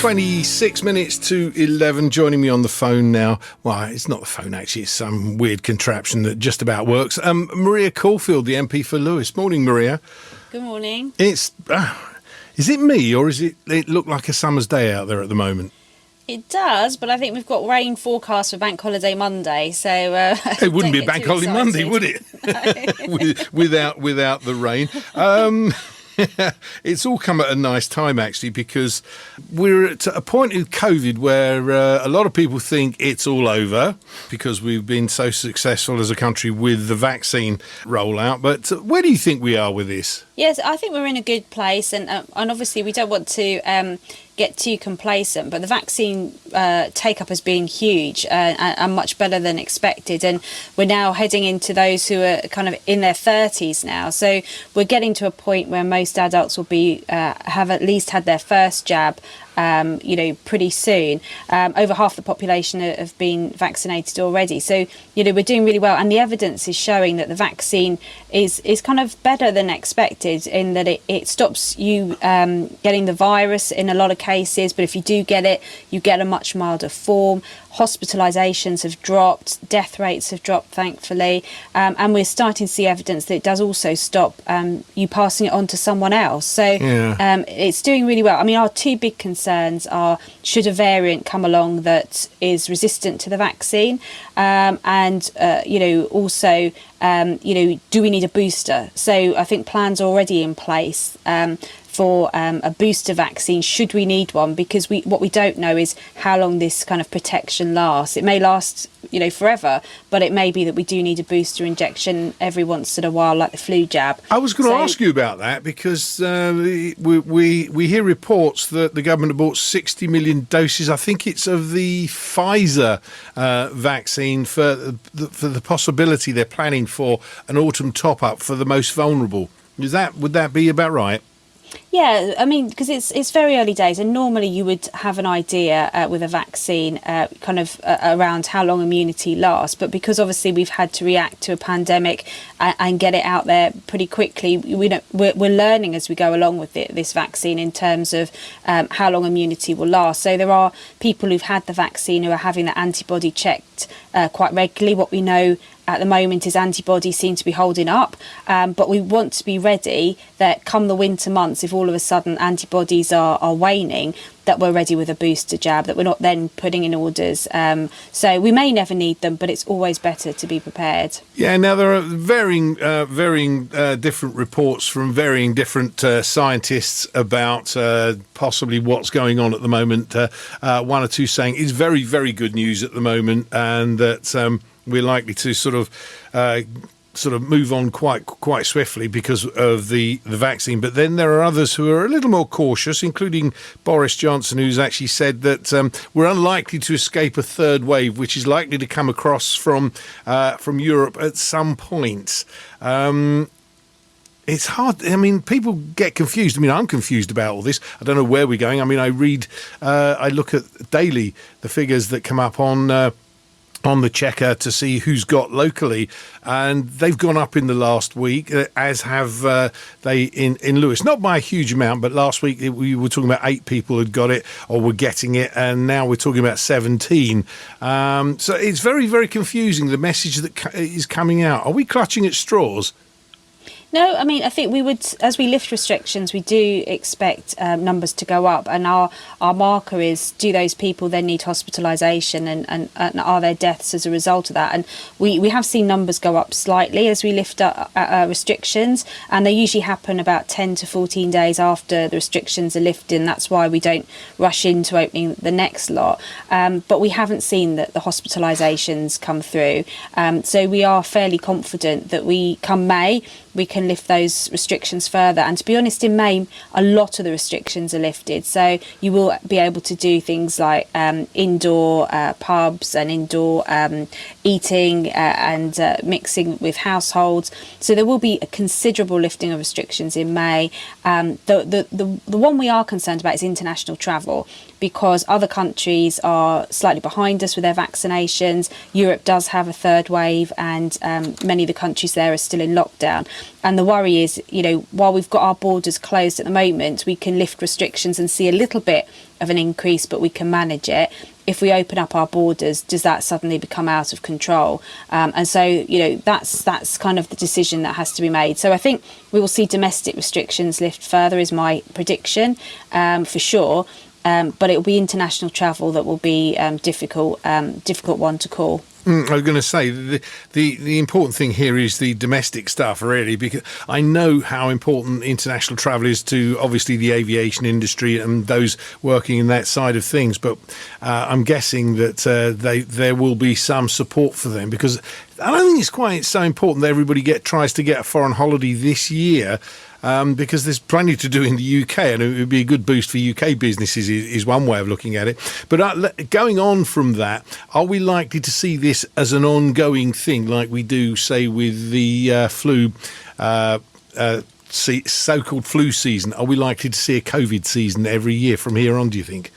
26 minutes to 11. Joining me on the phone now. Well, it's not the phone, actually. It's some weird contraption that just about works. Maria Caulfield, the MP for Lewes. Morning, Maria. Good morning. It's... is it me, or is it look like a summer's day out there at the moment? It does, but I think we've got rain forecast for Bank Holiday Monday, so... it wouldn't be a Bank Holiday Monday, would it? No. without the rain. It's all come at a nice time, actually, because we're at a point in COVID where a lot of people think it's all over because we've been so successful as a country with the vaccine rollout. But where do you think we are with this? Yes, I think we're in a good place, and obviously we don't want to get too complacent, but the vaccine take-up has been huge and much better than expected, and we're now heading into those who are kind of in their 30s now, so we're getting to a point where most adults will be have at least had their first jab pretty soon. Over half the population have been vaccinated already, so we're doing really well, and the evidence is showing that the vaccine is kind of better than expected in that it stops you getting the virus in a lot of cases, but if you do get it, you get a much milder form. Hospitalisations have dropped, death rates have dropped, thankfully, and we're starting to see evidence that it does also stop you passing it on to someone else. So it's doing really well. I mean, our two big concerns are, should a variant come along that is resistant to the vaccine, and also do we need a booster? So I think plans are already in place for a booster vaccine should we need one, because what we don't know is how long this kind of protection lasts. It may last forever, but it may be that we do need a booster injection every once in a while, like the flu jab. I was going to ask you about that, because we hear reports that the government have bought 60 million doses, I think it's of the Pfizer vaccine, for the possibility they're planning for an autumn top-up for the most vulnerable. Would that be about right? Yeah, I mean, because it's very early days, and normally you would have an idea with a vaccine around how long immunity lasts. But because obviously we've had to react to a pandemic and get it out there pretty quickly, we're learning as we go along with this vaccine in terms of how long immunity will last. So there are people who've had the vaccine who are having the antibody checked quite regularly. What we know at the moment is antibodies seem to be holding up, but we want to be ready that come the winter months, if all of a sudden antibodies are waning, that we're ready with a booster jab, that we're not then putting in orders. So we may never need them, but it's always better to be prepared. Yeah, now there are varying different reports from varying different scientists about possibly what's going on at the moment. One or two saying it's very, very good news at the moment, and that we're likely to sort of move on quite swiftly because of the vaccine. But then there are others who are a little more cautious, including Boris Johnson, who's actually said that we're unlikely to escape a third wave, which is likely to come across from Europe at some point. It's hard. I mean, people get confused. I mean, I'm confused about all this. I don't know where we're going. I mean, I look at daily the figures that come up on the checker to see who's got locally, and they've gone up in the last week, as have they in Lewes. Not by a huge amount, but last week we were talking about 8 people had got it or were getting it, and now we're talking about 17. So it's very, very confusing, the message that is coming out. Are we clutching at straws? No, I mean, I think we would, as we lift restrictions, we do expect numbers to go up, and our marker is, do those people then need hospitalisation, and are there deaths as a result of that? And we have seen numbers go up slightly as we lift up restrictions, and they usually happen about 10 to 14 days after the restrictions are lifted, and that's why we don't rush into opening the next lot. But we haven't seen that the hospitalisations come through, so we are fairly confident that come May, we can lift those restrictions further. And to be honest, in May, a lot of the restrictions are lifted. So you will be able to do things like indoor pubs and indoor eating and mixing with households. So there will be a considerable lifting of restrictions in May. The one we are concerned about is international travel, because other countries are slightly behind us with their vaccinations. Europe does have a third wave, and many of the countries there are still in lockdown. And the worry is, while we've got our borders closed at the moment, we can lift restrictions and see a little bit of an increase, but we can manage it. If we open up our borders, does that suddenly become out of control? And so, that's kind of the decision that has to be made. So I think we will see domestic restrictions lift further, is my prediction, for sure. But it will be international travel that will be difficult one to call. I was going to say the important thing here is the domestic stuff, really, because I know how important international travel is to obviously the aviation industry and those working in that side of things. But I'm guessing that there will be some support for them, because I don't think it's quite so important that everybody tries to get a foreign holiday this year. Because there's plenty to do in the UK, and it would be a good boost for UK businesses is one way of looking at it. But going on from that, are we likely to see this as an ongoing thing, like we do, say, with the flu, so-called flu season? Are we likely to see a COVID season every year from here on, do you think?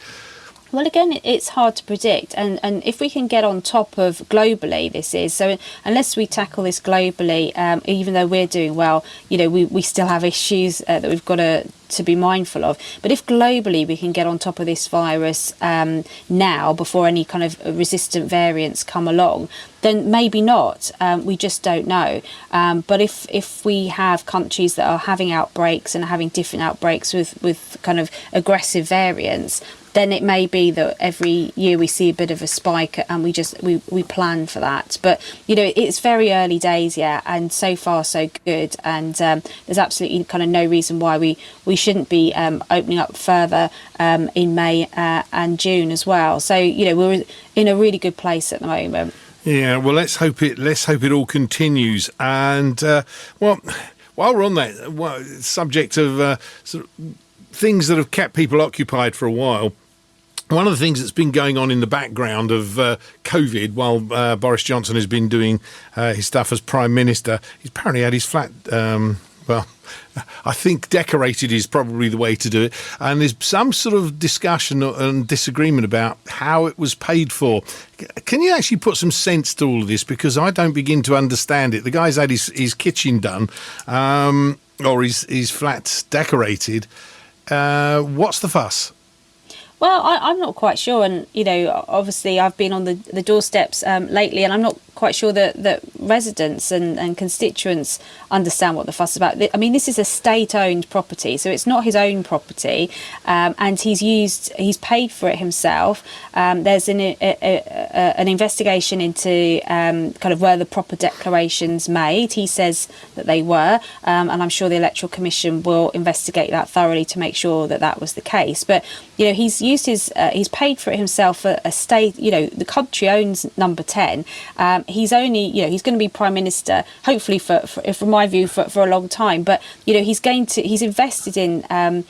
Well, again, it's hard to predict. And if we can get on top of globally, this is. So unless we tackle this globally, even though we're doing well, we still have issues that we've got to be mindful of. But if globally we can get on top of this virus now, before any kind of resistant variants come along, then maybe not. We just don't know. But if we have countries that are having outbreaks and having different outbreaks with kind of aggressive variants, then it may be that every year we see a bit of a spike, and we plan for that. But it's very early days yet, and so far so good. And there's absolutely kind of no reason why we shouldn't be opening up further in May and June as well. So we're in a really good place at the moment. Yeah, well, let's hope it all continues. And while we're on that subject of sort of things that have kept people occupied for a while, one of the things that's been going on in the background of COVID, while Boris Johnson has been doing his stuff as Prime Minister, he's apparently had his flat, I think decorated is probably the way to do it. And there's some sort of discussion and disagreement about how it was paid for. Can you actually put some sense to all of this? Because I don't begin to understand it. The guy's had his kitchen done, or his flat decorated. What's the fuss? Well, I'm not quite sure, and obviously I've been on the doorsteps lately, and I'm not quite sure that residents and constituents understand what the fuss is about. I mean, this is a state-owned property, so it's not his own property, and he's paid for it himself. There's an investigation into kind of were the proper declarations made. He says that they were, and I'm sure the Electoral Commission will investigate that thoroughly to make sure that was the case. But he's used he's paid for it himself. A state, the country owns Number 10. He's only, he's going to be Prime Minister, hopefully from my view, for a long time. But he's invested in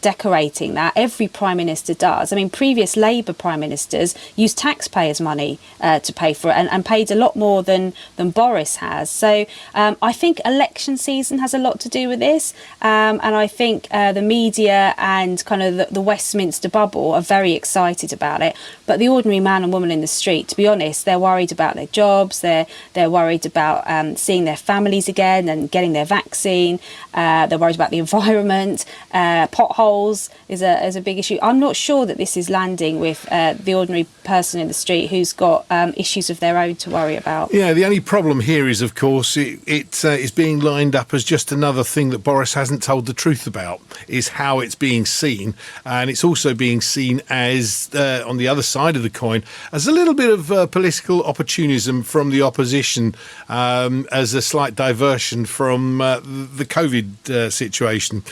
decorating that. Every Prime Minister does. I mean, previous Labour Prime Ministers used taxpayers' money to pay for it, and paid a lot more than Boris has. So I think election season has a lot to do with this, and I think the media and kind of the Westminster bubble are very excited about it. But the ordinary man and woman in the street, to be honest, they're worried about their jobs. They're worried about seeing their families again and getting their vaccine. They're worried about the environment. Potholes is a big issue. I'm not sure that this is landing with the ordinary person in the street who's got issues of their own to worry about. Yeah, the only problem here is, of course, it is being lined up as just another thing that Boris hasn't told the truth about, is how it's being seen. And it's also being seen as, on the other side of the coin, as a little bit of political opportunism from the opposition, as a slight diversion from the COVID situation.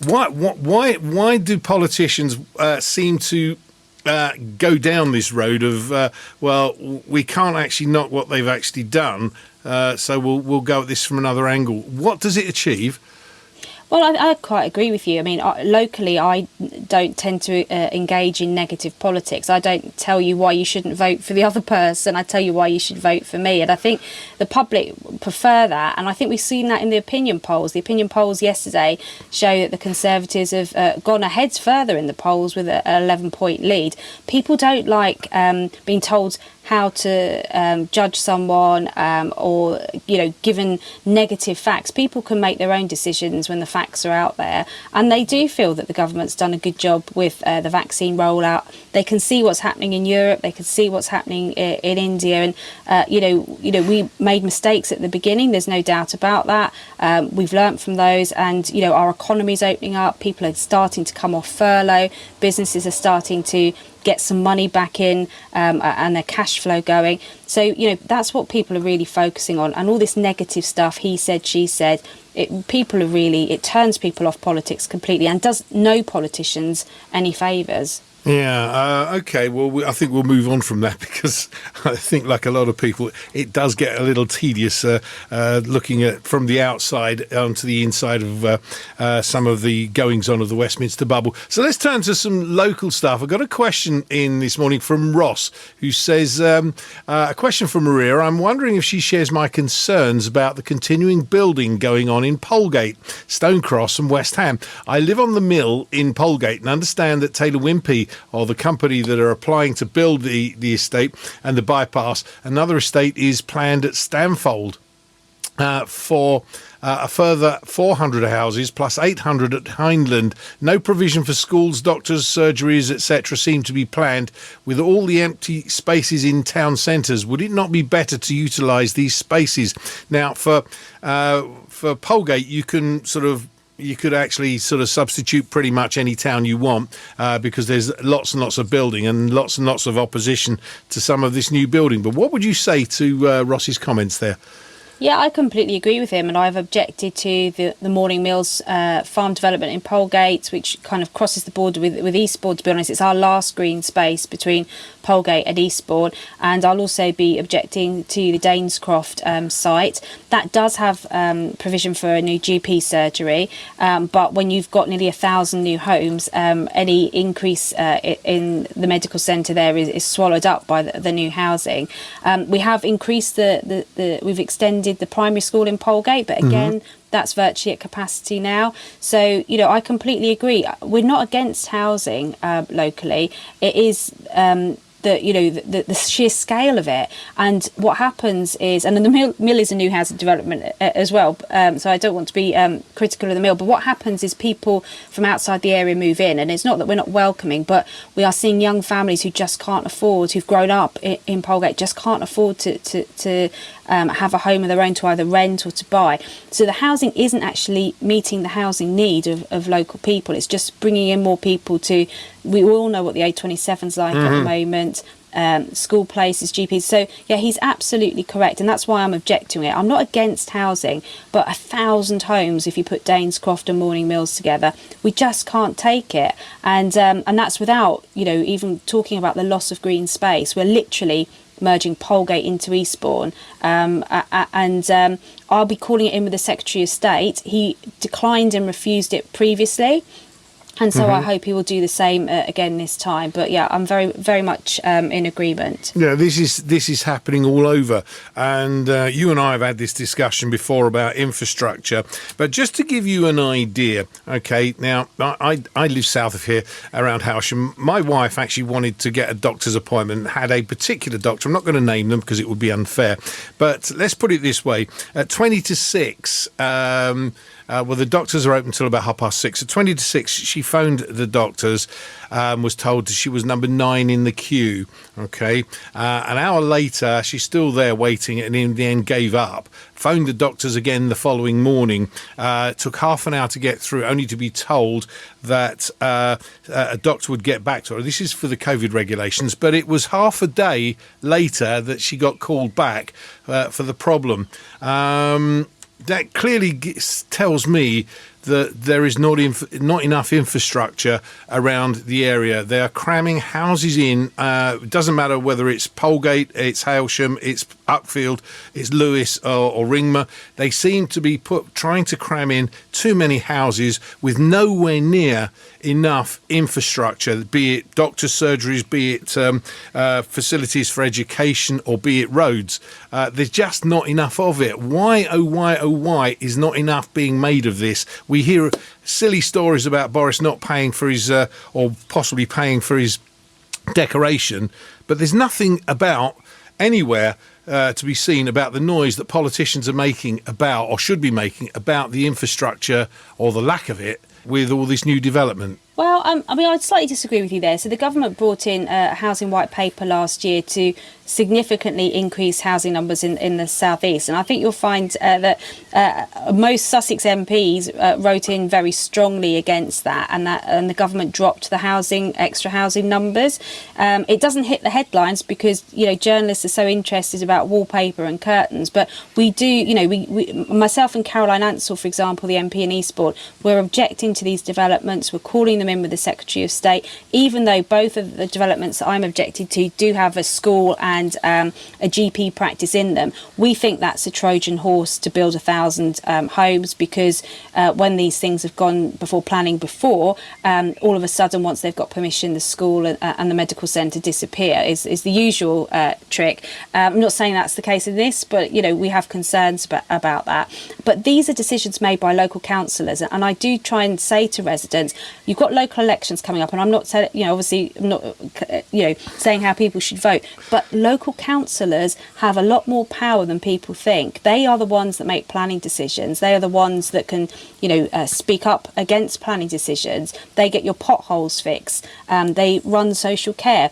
Why do politicians seem to go down this road of we can't actually knock what they've actually done, so we'll go at this from another angle? What does it achieve? Well, I quite agree with you. I mean, locally, I don't tend to engage in negative politics. I don't tell you why you shouldn't vote for the other person. I tell you why you should vote for me. And I think the public prefer that. And I think we've seen that in the opinion polls. The opinion polls yesterday show that the Conservatives have gone ahead further in the polls with an 11-point lead. People don't like being told how to judge someone or, given negative facts, people can make their own decisions when the facts are out there. And they do feel that the government's done a good job with the vaccine rollout. They can see what's happening in Europe. They can see what's happening in India. And, we made mistakes at the beginning. There's no doubt about that. We've learnt from those, and, our economy's opening up. People are starting to come off furlough. Businesses are starting to get some money back in and their cash flow going. So, that's what people are really focusing on. And all this negative stuff, he said, she said, it turns people off politics completely and does no politicians any favours. Yeah, okay. Well, I think we'll move on from that, because I think, like a lot of people, it does get a little tedious looking at from the outside onto the inside of some of the goings-on of the Westminster bubble. So let's turn to some local stuff. I got a question in this morning from Ross, who says, a question from Maria. I'm wondering if she shares my concerns about the continuing building going on in Polegate, Stonecross and West Ham. I live on the mill in Polegate and understand that Taylor Wimpey, or the company that are applying to build the estate and the bypass, another estate is planned at Stamfold for a further 400 houses plus 800 at Hindland. No provision for schools, doctors, surgeries, etc. seem to be planned. With all the empty spaces in town centres, would it not be better to utilise these spaces? Now, for Polegate, you could actually sort of substitute pretty much any town you want, because there's lots and lots of building and lots of opposition to some of this new building. But what would you say to Ross's comments there? Yeah, I completely agree with him, and I've objected to the Morning Mills farm development in Polegate, which kind of crosses the border with Eastbourne, to be honest. It's our last green space between Polegate and Eastbourne, and I'll also be objecting to the Dainscroft site. That does have provision for a new GP surgery, but when you've got nearly 1,000 new homes, any increase in the medical centre there is swallowed up by the new housing. We have increased we've extended the primary school in Polegate, but again, that's virtually at capacity now. So, I completely agree. We're not against housing locally. It is the sheer scale of it, and what happens is, and then the mill is a new housing development as well, so I don't want to be critical of the mill, but what happens is people from outside the area move in, and it's not that we're not welcoming, but we are seeing young families who just can't afford, who've grown up in Polegate, just can't afford to have a home of their own to either rent or to buy. So the housing isn't actually meeting the housing need of local people. It's just bringing in more people we all know what the A27's like at the moment, school places, GPs. So, yeah, he's absolutely correct, and that's why I'm objecting it. I'm not against housing, but 1,000 homes, if you put Dainscroft and Morning Mills together, we just can't take it. And that's without, even talking about the loss of green space. We're literally merging Polegate into Eastbourne, and I'll be calling it in with the Secretary of State. He declined and refused it previously, and so I hope he will do the same again this time. But yeah, I'm very, very much in agreement. Yeah, this is happening all over, and you and I have had this discussion before about infrastructure. But just to give you an idea, okay, now I live south of here around Howsham. My wife actually wanted to get a doctor's appointment, had a particular doctor. I'm not going to name them because it would be unfair, but let's put it this way: at 20 to 6. Well, the doctors are open till about 6:30. At 20 to 6, she phoned the doctors, was told she was number 9 in the queue. Okay. An hour later, she's still there waiting, and in the end gave up. Phoned the doctors again the following morning. Took half an hour to get through, only to be told that a doctor would get back to her. This is for the COVID regulations, but it was half a day later that she got called back for the problem. That clearly tells me that there is not enough infrastructure around the area. They are cramming houses in. It doesn't matter whether it's Polegate, it's Hailsham, it's Uckfield, it's Lewis or Ringmer. They seem to be trying to cram in too many houses with nowhere near enough infrastructure, be it doctors' surgeries, be it facilities for education, or be it roads. There's just not enough of it. Why is not enough being made of this? We hear silly stories about Boris not paying for his, or possibly paying for his decoration, but there's nothing about anywhere to be seen about the noise that politicians are making about, or should be making, about the infrastructure or the lack of it with all this new development. Well, I mean, I'd slightly disagree with you there. So the government brought in a housing white paper last year to significantly increase housing numbers in the southeast, and I think you'll find that most Sussex MPs wrote in very strongly against that, and the government dropped the extra housing numbers. It doesn't hit the headlines because journalists are so interested about wallpaper and curtains, but we do. We myself and Caroline Ansell, for example, the MP in Eastbourne, we're objecting to these developments. We're calling them in with the Secretary of State, even though both of the developments that I'm objecting to do have a school and a GP practice in them. We think that's a Trojan horse to build 1,000 homes, because when these things have gone before planning before, all of a sudden, once they've got permission, the school and the medical centre disappear is the usual trick. I'm not saying that's the case in this, but we have concerns about that. But these are decisions made by local councillors, and I do try and say to residents, you've got local elections coming up, and I'm not saying, obviously, I'm not, saying how people should vote, but local councillors have a lot more power than people think. They are the ones that make planning decisions. They are the ones that can, speak up against planning decisions. They get your potholes fixed. They run social care.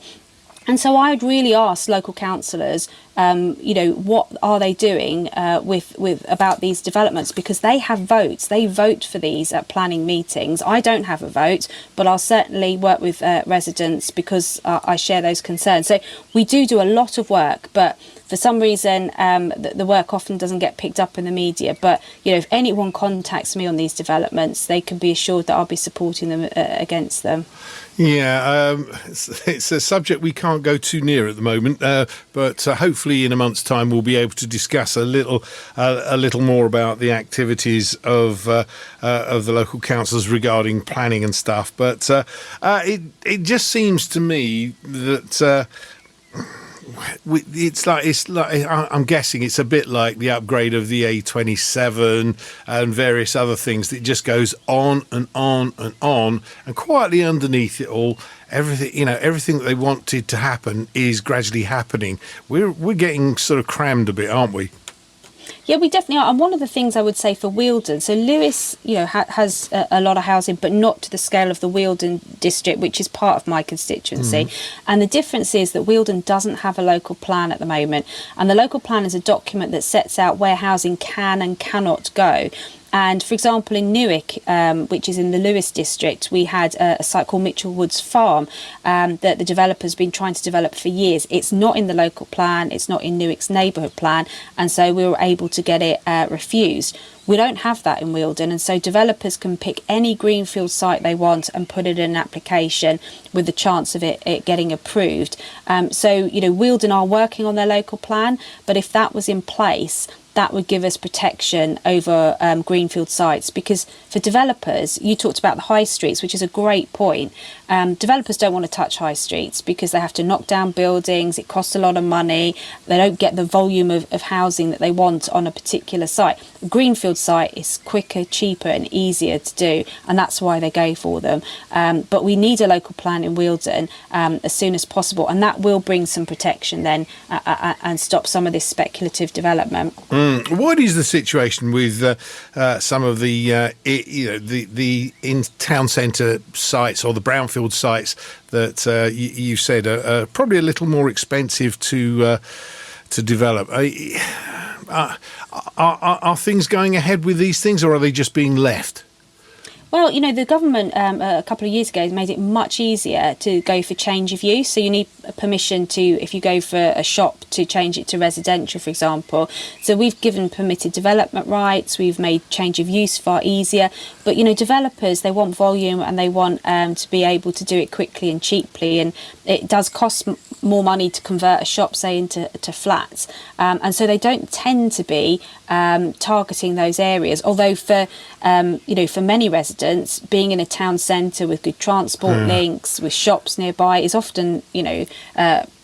And so I would really ask local councillors, what are they doing with about these developments? Because they have votes. They vote for these at planning meetings. I don't have a vote, but I'll certainly work with residents because I share those concerns. So we do a lot of work, but for some reason, the work often doesn't get picked up in the media. But, if anyone contacts me on these developments, they can be assured that I'll be supporting them against them. Yeah, it's a subject we can't go too near at the moment, but hopefully in a month's time we'll be able to discuss a little more about the activities of the local councils regarding planning and stuff. But it just seems to me that. It's like I'm guessing it's a bit like the upgrade of the A27 and various other things that just goes on and on and on, and quietly underneath it all, everything that they wanted to happen is gradually happening. We're getting sort of crammed a bit, aren't we? Yeah, we definitely are. And one of the things I would say for Wealdon, so Lewes, has a lot of housing, but not to the scale of the Wealdon district, which is part of my constituency. And the difference is that Wealdon doesn't have a local plan at the moment. And the local plan is a document that sets out where housing can and cannot go. And for example, in Newark, which is in the Lewes district, we had a site called Mitchell Woods Farm that the developer's been trying to develop for years. It's not in the local plan, it's not in Newark's neighbourhood plan, and so we were able to get it refused. We don't have that in Wealdon, and so developers can pick any greenfield site they want and put it in an application with the chance of it getting approved. So Wealdon are working on their local plan, but if that was in place, that would give us protection over greenfield sites, because for developers, you talked about the high streets, which is a great point. Developers don't want to touch high streets because they have to knock down buildings, it costs a lot of money, they don't get the volume of housing that they want on a particular site. A greenfield site is quicker, cheaper and easier to do, and that's why they go for them. But we need a local plan in Wealdon as soon as possible, and that will bring some protection then and stop some of this speculative development. What is the situation with some of the in town centre sites or the brownfield sites that you said are probably a little more expensive to develop? Are things going ahead with these things, or are they just being left? Well, the government a couple of years ago made it much easier to go for change of use. So you need permission to, if you go for a shop, to change it to residential, for example. So we've given permitted development rights. We've made change of use far easier. But, developers, they want volume and they want to be able to do it quickly and cheaply. And it does cost more money to convert a shop, say, into flats. And so they don't tend to be targeting those areas. Although for many residents, being in a town centre with good transport links, with shops nearby, is often,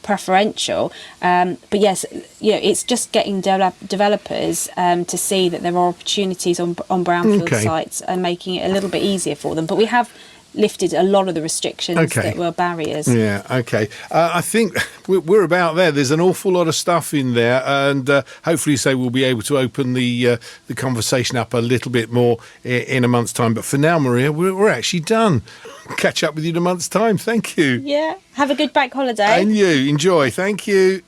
preferential. But yes, it's just getting developers to see that there are opportunities on brownfield sites and making it a little bit easier for them. But we have lifted a lot of the restrictions Okay. that were barriers. Yeah, okay. I think we're about there. There's an awful lot of stuff in there, and hopefully, we'll be able to open the conversation up a little bit more in a month's time. But for now, Maria, we're actually done. Catch up with you in a month's time. Thank you. Yeah. Have a good bank holiday. And you. Enjoy. Thank you.